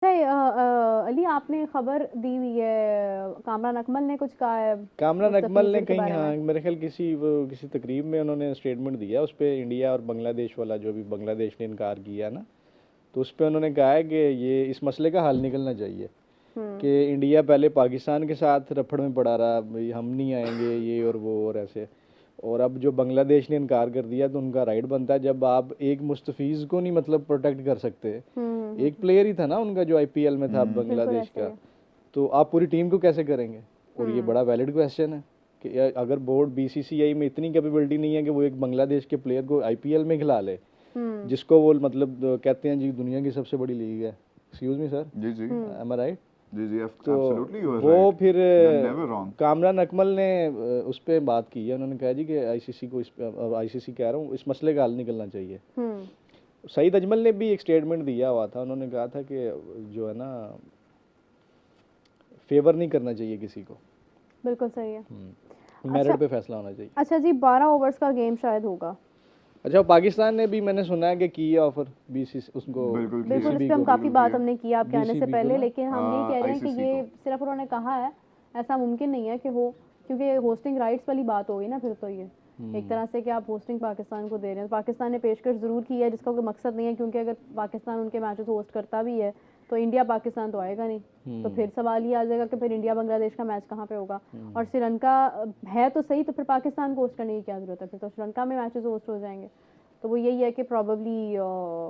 अली आपने खबर दी हुई है, कामरान अकमल ने कुछ कहा है कामरान अकमल ने मुस्तफिजुर के कहीं, बारे में। हाँ मेरे ख्याल किसी तकरीब में उन्होंने स्टेटमेंट दिया उस पे, इंडिया और बांग्लादेश वाला, जो भी बांग्लादेश ने इनकार किया ना, तो उस पे उन्होंने कहा है कि ये इस मसले का हल निकलना चाहिए हम्म। कि इंडिया पहले पाकिस्तान के साथ रफड़ में पड़ा रहा, भाई हम नहीं आएंगे ये और वो और ऐसे, और अब जो बांग्लादेश ने इनकार कर दिया तो उनका राइट बनता है। जब आप एक मुस्तफीज को नहीं मतलब प्रोटेक्ट कर सकते, एक हम्म। प्लेयर ही था ना उनका जो आईपीएल में था बिल्कुल बांग्लादेश ऐसा ही का, है। तो आप पूरी टीम को कैसे करेंगे? और ये हम्म। बड़ा वैलिड क्वेश्चन है कि अगर बोर्ड बीसीसीआई में इतनी कैपेबिलिटी नहीं है कि वो एक बांग्लादेश के प्लेयर को आईपीएल में खिला ले, हम्म। जिसको वो मतलब कहते हैं जी दुनिया की सबसे बड़ी लीग है, एक्सक्यूज मी सर, जी जी हम्म। Am I right? जी जी, तो एब्सोल्युटली यू आर वो राइट, फिर you are never wrong. Kamran Akmal ने उस पर बात की है, उन्होंने कहा जी कि आईसीसी को आईसीसी कह रहा हूँ, इस मसले का हल निकलना चाहिए। हम्म। सईद अजमल ने भी एक स्टेटमेंट दिया हुआ था, उन्होंने कहा था कि जो है ना, फेवर नहीं करना चाहिए किसी को, बिल्कुल सही है। अच्छा। मेरिट पे फैसला होना चाहिए। अच्छा जी, 12 ओवर्स का गेम शायद होगा। अच्छा, पाकिस्तान ने भी मैंने सुना है कि की है ऑफर बीसीसी उसको, बिल्कुल किया, बिल्कुल, इस बीसीबी पे हम को, काफ़ी बिल्कुल बात किया। हमने की आपके आने से बीसीबी को पहले, ना। लेकिन हम यही कह रहे हैं कि आईसीसी ये को सिर्फ उन्होंने कहा है, ऐसा मुमकिन नहीं है कि हो, क्योंकि होस्टिंग राइट्स वाली बात होगी ना फिर तो ये एक तरह से कि आप होस्टिंग पाकिस्तान को दे रहे हैं। तो पाकिस्तान ने पेशकश ज़रूर की है, जिसका कोई मकसद नहीं है, क्योंकि अगर पाकिस्तान उनके मैचेस होस्ट करता भी है तो इंडिया पाकिस्तान तो आएगा नहीं, तो फिर सवाल ये आ जाएगा कि फिर इंडिया बांग्लादेश का मैच कहाँ पे होगा। और श्रीलंका है तो सही, तो फिर पाकिस्तान को होस्ट करने की क्या ज़रूरत है, फिर तो श्रीलंका में मैचेस होस्ट हो जाएंगे। तो वो यही है कि प्रॉबली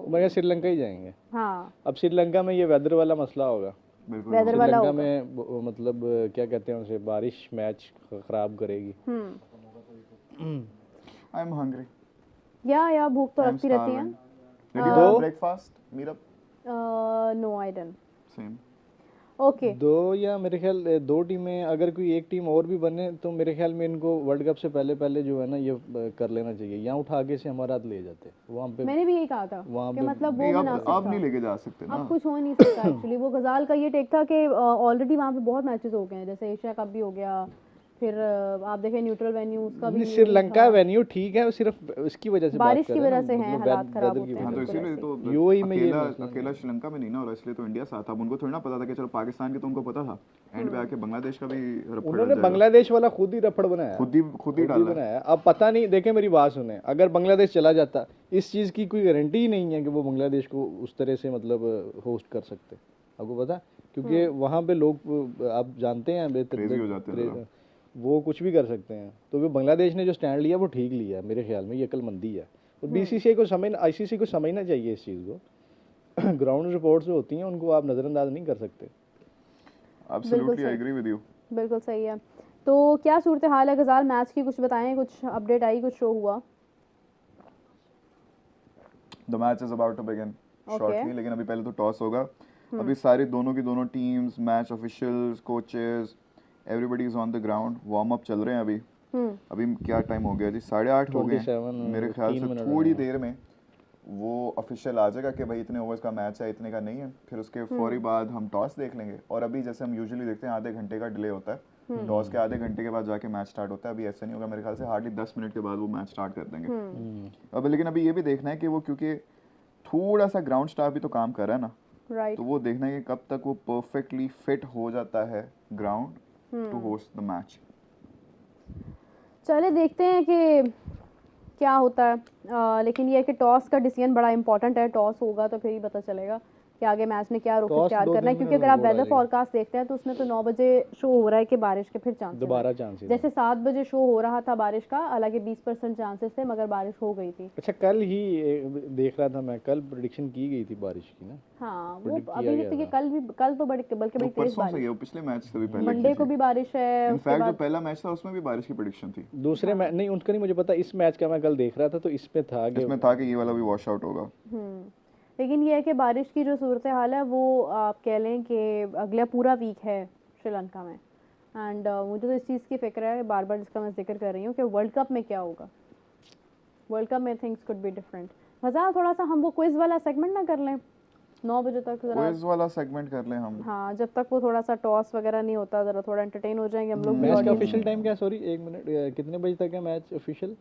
मगर श्रीलंका ही जाएंगे। हाँ, अब श्रीलंका में ये वेदर वाला मसला होगा, बिल्कुल वेदर होगा। वाला श्रीलंका होगा। में मतलब क्या कहते हैं उसे, बारिश मैच खराब करेगी। हम्म। आई एम हंग्री, या भूख तो आई एम लगती रहती है। Starving. Did you do have breakfast? Meet up. No I don't. Same. Okay. दो, या मेरे ख्याल दो टीमें, अगर कोई एक टीम और भी बने तो मेरे ख्याल में इनको वर्ल्ड कप से पहले पहले जो है ना ये कर लेना चाहिए, यहाँ उठा के से हमारा हाथ ले जाते वहाँ पे, मैंने भी यही कहा था वहाँ कि पे मतलब वो नहीं, मुनासिब अब था। नहीं लेके जा सकते ना। अब कुछ हो नहीं सकता एक्चुअली। वो गजाल का ये टेक था कि ऑलरेडी वहाँ पे बहुत मैचेस हो गए हैं, जैसे एशिया कप भी हो गया, फिर आप देखें न्यूट्रल वेन्यू उसका भी यही श्रीलंका था। वेन्यू ठीक है, वो सिर्फ उसकी वजह से बात बारिश कर की रहे हैं वजह ना, से हैं, मतलब हालात खराब वेदर की होते हैं, हाँ, तो वजह बिल्कुल इसीलिए ऐसे ही। तो यूएई में ये अकेला मसला नहीं अकेला है। श्रीलंका में नहीं ना हो रहा, इसलिए तो इंडिया साथ था। अब उनको थोड़ी ना पता था कि चलो पाकिस्तान के, तो उनको पता था एंड पे आके बांग्लादेश का भी रफड़ हो उन्होंने जाएगा। बांग्लादेश वाला खुद ही रफड़ बनाया, खुद ही खुद ही डाला है। बनाया। अब पता नहीं, देखे मेरी बात सुने, अगर बांग्लादेश चला जाता, इस चीज़ की कोई गारंटी ही नहीं है कि वो बांग्लादेश को उस तरह से मतलब होस्ट कर सकते, आपको पता, क्योंकि वहाँ पे लोग आप जानते हैं क्रेजी हो जाते हैं जरा। वो कुछ भी कर सकते हैं। तो वो बांग्लादेश ने जो स्टैंड लिया वो ठीक लिया है मेरे ख्याल में, ये अक्लमंदी है। और बीसीसीआई को समझ, आईसीसी को समझना चाहिए इस चीज़ को। ग्राउंड रिपोर्ट्स जो होती हैं उनको आप नज़रअंदाज नहीं कर सकते। बिल्कुल एब्सोल्युटली आई सही। Agree with you. बिल्कुल सही है। तो क्या सूरत हाल है गजाल मैच की, कुछ बताएं, कुछ अपडेट आई, कुछ शो हुआ? The match is about to begin okay. Shortly, लेकिन अभी पहले तो टॉस होगा। अभी सारी दोनों की दोनों teams, match officials, coaches, everybody is on the ground. Warm up चल रहे हैं अभी। हम्म। अभी क्या टाइम हो गया जी? 8:30 हो गए 27 हैं। मेरे ख्याल से 3 मिनट थोड़ी रहे हैं। देर में वो ऑफिशियल आ जाएगा कि भाई इतने ओवर्स का मैच है, इतने का नहीं है। फिर उसके फौरी बाद हम टॉस देख लेंगे, और अभी जैसे हम यूजुअली देखते हैं आधे घंटे का डिले होता है, टॉस के आधे घंटे के बाद जाके मैच स्टार्ट होता है। अभी ऐसा नहीं होगा, मेरे ख्याल से हार्डली 10 मिनट के बाद वो मैच स्टार्ट कर देंगे। अब लेकिन अभी ये भी देखना है कि वो, क्योंकि थोड़ा सा ग्राउंड स्टाफ भी तो काम कर रहा है ना, राइट। तो वो देखना है कि कब तक वो परफेक्टली फिट हो जाता है ground to host the match. चले देखते हैं कि क्या होता है। लेकिन ये है कि टॉस का डिसीजन बड़ा इंपॉर्टेंट है। टॉस होगा तो फिर ही पता चलेगा कि आगे मैच ने क्या रुख टॉस इख्तियार 2 करना दिन है, में क्योंकि अगर आप बोर्ड आ वेदर जाएगा, फॉरकास्ट देखते हैं तो उसमें तो 9 बजे शो हो रहा है कि बारिश के फिर चांसेस दोबारा हैं। चांसेस जैसे हैं। 7 बजे शो हो रहा था बारिश का, हालांकि 20% चांसेस थे, मगर बारिश हो गई थी। अच्छा, कल ही देख रहा था मैं, कल प्रेडिक्शन की गई थी बारिश की ना, हाँ, वो प्रेडिक्ट किया अभी गया तो ये था। कल तो बल्कि वो बड़ी तेज परसों से ही बारिश। है, वो पिछले मैच से भी पहले की मंडे को थी। भी बारिश है, उसके इनफैक्ट जो बाद पहला मैच था उसमें भी बारिश की प्रेडिक्शन थी। दूसरे मैच नहीं, उनका नहीं मुझे पता, इस मैच का मैं कल देख रहा था तो इसमें था कि इसमें था कि ये वाला भी वॉश आउट होगा। लेकिन ये है कि बारिश की जो सूरत हाल है वो आप कह लें कि अगला पूरा वीक है श्रीलंका में। एंड मुझे तो इस चीज़ की फिक्र है, बार बार जिसका मैं जिक्र कर रही हूँ, कि वर्ल्ड कप में क्या होगा। वर्ल्ड कप में थिंग्स कुड बी डिफरेंट। मज़ा थोड़ा सा हम वो क्विज वाला सेगमेंट ना कर लें 9 बजे तक ज़रा। क्विज वाला सेगमेंट कर लें हम। हाँ, जब तक वो थोड़ा सा टॉस वगैरह नहीं होता, ज़रा थोड़ा एंटरटेन हो जाएंगे हम लोग भी, मैच का ऑडियंस ऑफिशियल भी। टाइम क्या, सॉरी 1 मिनट, कितने बजे तक है मैच ऑफिशियल?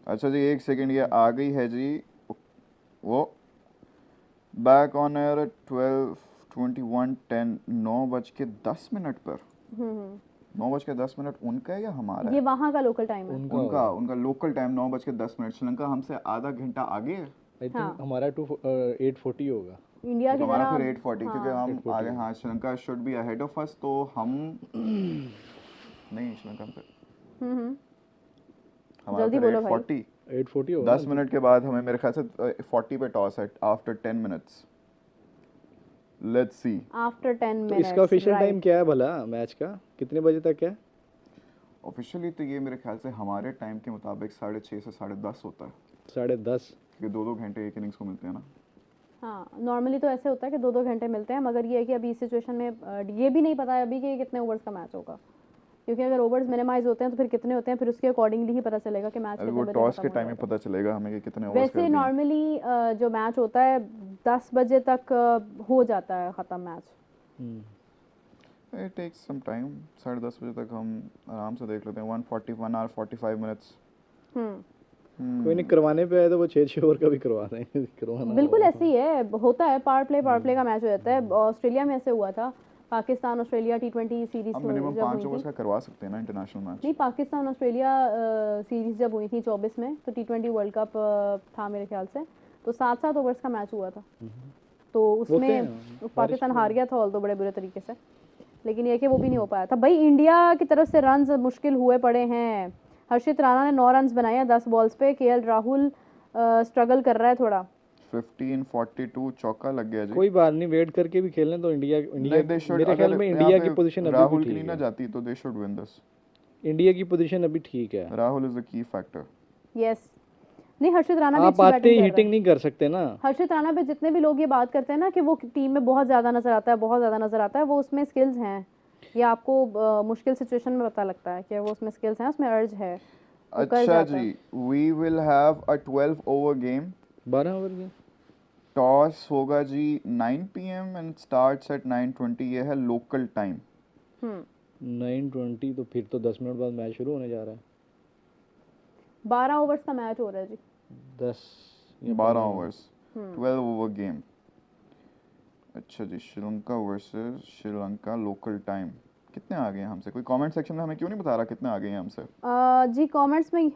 अच्छा जी, एक सेकंड, ये आ गई है जी। वो बैक ऑन एयर 12 21:10 9:10 पर हम्म 9:10 उनका है या हमारा ये है? वहाँ का लोकल टाइम है। उनका लोकल टाइम 9:10 श्रीलंका हमसे आधा घंटा आगे है। आई हाँ। थिंक हमारा 8:40 होगा। इंडिया तो की हमारा तरह फिर 8:40 क्योंकि हम 8:40 आगे। हाँ, Sri Lanka should be ahead of us, तो हम नहीं, श्रीलंका पे हम्म हमारा जल्दी फिर बोलो भाई। 8:40 8:40 होगा। 10 मिनट के बाद हमें, मेरे ख्याल से 40 पे टॉस है after 10 minutes. Let's see. After 10 तो मिनट्स इसका ऑफिशियल टाइम क्या है भला मैच का, कितने बजे तक है? ऑफिशियली तो ये मेरे ख्याल से हमारे टाइम के मुताबिक 6:30 से 10:30 होता है, 10:30। क्योंकि 2-2 घंटे एक इनिंग्स को मिलते हैं ना। हाँ, नॉर्मली तो ऐसे होता है कि 2-2 घंटे मिलते हैं, मगर ये है कि अभी इस सिचुएशन में ये भी नहीं पता है अभी कि कितने ओवर्स का मैच होगा, क्योंकि अगर ओवर्स मिनिमाइज होते हैं तो फिर कितने होते हैं, फिर उसके अकॉर्डिंगली ही पता चलेगा कि मैच अभी कितने वो बजे टॉस खत्म के हो टाइम में जाएगा। पता चलेगा हमें कि कितने ओवर्स कर वैसे दिए। नॉर्मली जो मैच होता है 10 बजे तक हो जाता है ख़त्म match. It takes some time. 10:30 बजे तक हम आराम से देख लेते हैं। 1 hour 45 minutes। कोई नहीं, करवाने पे आए तो वो 6-6 ओवर का भी करवा देंगे। करवाना बिल्कुल होगा। ऐसे ही है, होता है पावर प्ले का मैच हो जाता है। ऑस्ट्रेलिया में ऐसे हुआ था, पाकिस्तान ऑस्ट्रेलिया T20 सीरीज हम मिनिमम जब 5 हुई ओवर्स थी। का करवा सकते हैं ना इंटरनेशनल मैच। नहीं, पाकिस्तान ऑस्ट्रेलिया सीरीज जब हुई थी 24 में, तो T20 वर्ल्ड कप था मेरे ख्याल से, तो 7-7 ओवर्स का मैच हुआ था। तो उसमें पाकिस्तान हार गया था, ऑल्दो बड़े बुरे तरीके से, लेकिन ये कि वो भी नहीं हो पाया था। भाई इंडिया की तरफ से रन्स मुश्किल हुए पड़े हैं। हर्षित राणा ने 9 रन्स बनाए हैं 10 बॉल्स पे। केएल राहुल स्ट्रगल कर रहा है थोड़ा। 15-42 चौका लग गया जी। कोई बात नहीं, वेट करके भी खेलने तो इंडिया मेरे ख्याल में इंडिया की पोजीशन अभी राहुल भी की नहीं ठीक ना है। जाती तो they should win this. India की पोजीशन अभी ठीक है। Rahul is the key factor. Yes, नहीं हर्षित राणा भी आप अच्छी आते बैटिंग ही कर रहा हिटिंग है। नहीं कर सकते ना। हर्षित राणा पे जितने भी लोग ये बात करते हैं ना कि वो टीम में बहुत ज़्यादा नजर आता है, बहुत ज़्यादा नजर आता है, वो उसमें स्किल्स हैं। ये आपको मुश्किल सिचुएशन में पता लगता है कि वो उसमें स्किल्स हैं, उसमें अर्ज है, वो कर अच्छा जाता है। जी, we will have a 12 over game. 12 over के टॉस होगा जी 9 PM एंड स्टार्ट्स एट 9:20। ये है लोकल टाइम। 9:20, तो फिर तो 10 मिनट बाद मैच शुरू होने जा रहा है। 12 ओवर्स का मैच हो रहा है जी। 10 या 12 ओवर्स 12 ओवर गेम। अच्छा जी, Sri Lanka versus Sri Lanka local time. कितने आ गए हैं हमसे? कोई कमेंट सेक्शन में हमें क्यों नहीं बता रहा कितने आ गए हैं हमसे? जी कमेंट्स में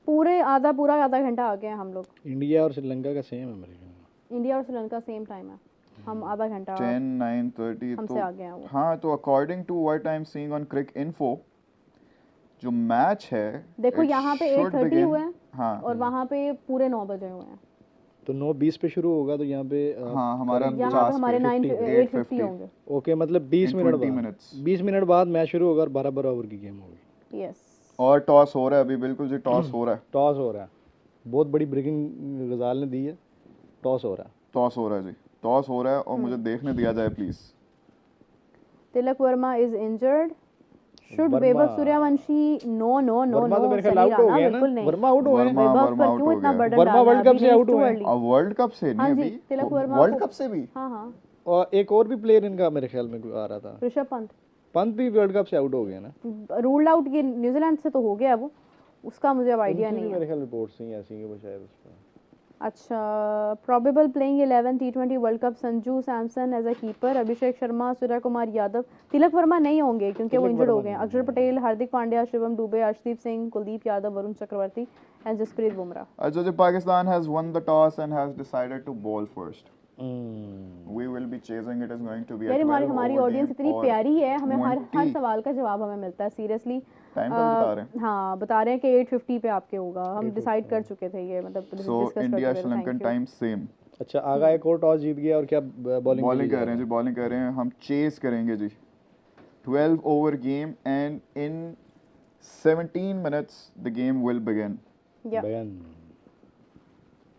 पूरा आधा घंटा आ गए हैं हम लोग। इंडिया और श्रीलंका का सेम है मेरे ख्याल में। इंडिया और श्रीलंका सेम टाइम है, हम आधा घंटा 10 9:30 हमसे आ गए हैं वो। हाँ, तो according to what I am seeing on Cricinfo, जो मैच है देखो it यहाँ पे should 8:30 begin- हुए हैं हाँ और वहाँ पे पूरे 9 बजे हुए हैं। तो 9:20 पे शुरू होगा, तो यहाँ पे हाँ, हमारा यहाँ पे 50 हमारे 8:50 होंगे। ओके, मतलब 20 In मिनट 20 बाद minutes। 20 मिनट बाद मैच शुरू होगा और 12-12 ओवर की गेम होगी। यस, और टॉस हो रहा है अभी। बिल्कुल जी, टॉस हो रहा है। टॉस हो रहा है, बहुत बड़ी ब्रेकिंग गजाल ने दी है। टॉस हो रहा है। टॉस हो रहा है जी, टॉस हो रहा है और मुझे देखने दिया जाए please. Tilak Varma is injured. Should Varma- Vaibhav Suryavanshi no Varma तो मेरे ख्याल आउट हो गया ना। बिल्कुल नहीं। वर्मा आउट हुए हैं। वर्मा वैभव पर आउट क्यों हो इतना गया। बर्डन वर्मा डालना? वर्ल्ड कप अभी से नहीं, आउट too हुए हैं। early। अब वर्ल्ड कप से हाँ नहीं, जी, अभी तिलक वर्मा वर्ल्ड को- कप से भी। हाँ हाँ, और एक और भी प्लेयर इनका मेरे ख्याल में आ रहा था, ऋषभ पंत पंत भी वर्ल्ड कप से आउट हो गया ना। रूल्ड आउट, ये न्यूजीलैंड से तो हो गया वो, उसका मुझे अब आइडिया उनकी भी नहीं है। मेरे ख्याल रिपोर्ट्स ही ऐसी हैं वो शायद उसका। अच्छा, probable playing 11 T20 world cup Sanju Samson as a keeper, Abhishek Sharma, Surya Kumar Yadav. Tilak Varma नहीं होंगे क्योंकि वो तिलक इंजर्ड हो वर्मा गए हैं। नहीं अक्षर पटेल, हार्दिक पांड्या, शिवम दुबे, अर्शदीप सिंह, कुलदीप यादव, वरुण चक्रवर्ती एंड जसप्रीत बुमराह। अच्छा जी, Pakistan has won the toss and has decided to bowl first. We will be chasing it is going to be a यार 12 हमारी over ऑडियंस game इतनी और प्यारी है, हमें हर 20 सवाल का जवाब हमें मिलता है सीरियसली। टाइम का भी बता रहे हैं। हाँ, बता रहे हैं कि 8:50 पे आपके होगा। हम डिसाइड कर चुके थे ये, मतलब सो डिस्कस कर इंडिया चुके थे। Sri Lankan thank you. Time same. अच्छा, आगा एक और टॉस जीत गया और क्या बॉलिंग बॉलिंग कर रहे हैं जी, बॉलिंग कर रहे हैं। हम चेस करेंगे जी। 12 over game and in 17 minutes the game will begin। या बयान